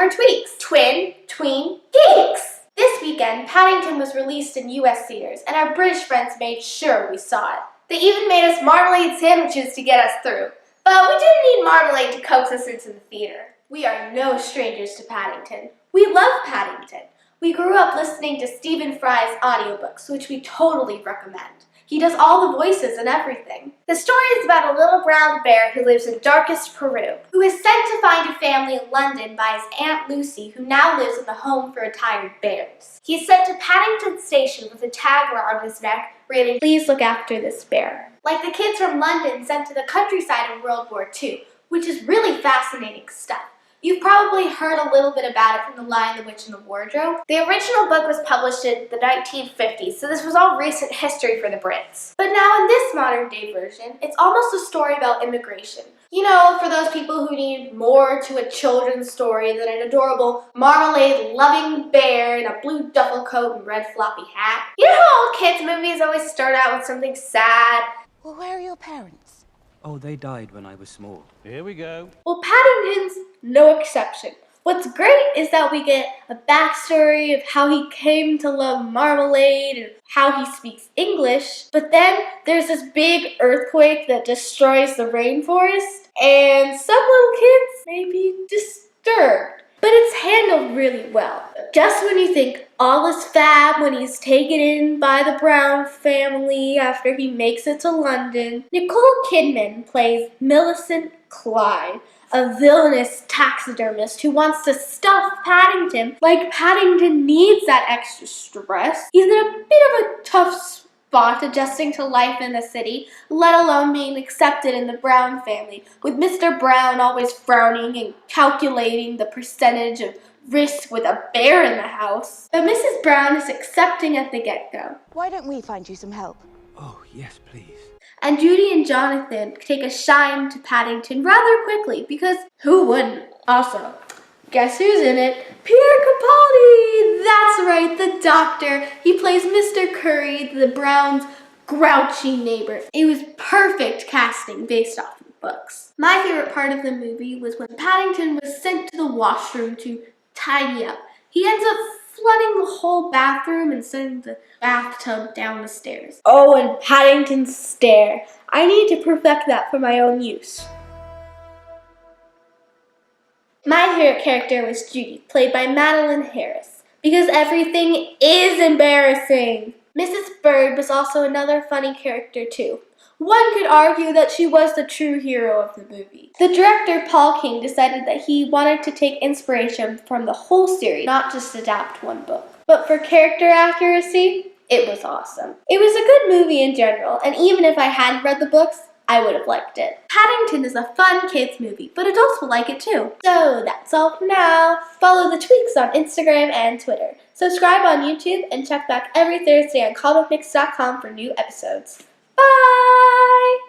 our Tweeks, tween geeks. This weekend, Paddington was released in US theaters, and our British friends made sure we saw it. They even made us marmalade sandwiches to get us through. But we didn't need marmalade to coax us into the theater. We are no strangers to Paddington. We love Paddington. We grew up listening to Stephen Fry's audiobooks, which we totally recommend. He does all the voices and everything. The story is about a little brown bear who lives in darkest Peru, who is sent to find a family in London by his Aunt Lucy, who now lives in the home for retired bears. He is sent to Paddington Station with a tag around his neck reading, "Please look after this bear." Like the kids from London sent to the countryside in World War II, which is really fascinating stuff. You've probably heard a little bit about it from The Lion, the Witch, and the Wardrobe. The original book was published in the 1950s, so this was all recent history for the Brits. But now in this modern day version, it's almost a story about immigration. You know, for those people who need more to a children's story than an adorable marmalade-loving bear in a blue duffel coat and red floppy hat. You know how all kids' movies always start out with something sad? Well, where are your parents? Oh, they died when I was small. Here we go. Well, Paddington's no exception. What's great is that we get a backstory of how he came to love marmalade and how he speaks English. But then there's this big earthquake that destroys the rainforest, and some little kids may be disturbed. But it's handled really well. Just when you think all is fab when he's taken in by the Brown family after he makes it to London, Nicole Kidman plays Millicent Clyde, a villainous taxidermist who wants to stuff Paddington like Paddington needs that extra stress. He's in a bit of a tough spot adjusting to life in the city, let alone being accepted in the Brown family, with Mr. Brown always frowning and calculating the percentage of risk with a bear in the house. But Mrs. Brown is accepting at the get-go. Why don't we find you some help? Oh, yes, please. And Judy and Jonathan take a shine to Paddington rather quickly, because who wouldn't? Also, guess who's in it? Peter Capaldi! That's right, the doctor. He plays Mr. Curry, the Browns' grouchy neighbor. It was perfect casting based off of the books. My favorite part of the movie was when Paddington was sent to the washroom to tidy up. He ends up flooding the whole bathroom and sending the bathtub down the stairs. Oh, and Paddington's stare. I need to perfect that for my own use. My favorite character was Judy, played by Madeline Harris, because everything is embarrassing. Mrs. Bird was also another funny character too. One could argue that she was the true hero of the movie. The director, Paul King, decided that he wanted to take inspiration from the whole series, not just adapt one book. But for character accuracy, it was awesome. It was a good movie in general, and even if I hadn't read the books, I would have liked it. Paddington is a fun kids movie, but adults will like it too. So that's all for now. Follow the Tweeks on Instagram and Twitter. Subscribe on YouTube and check back every Thursday on ComicMix.com for new episodes. Bye!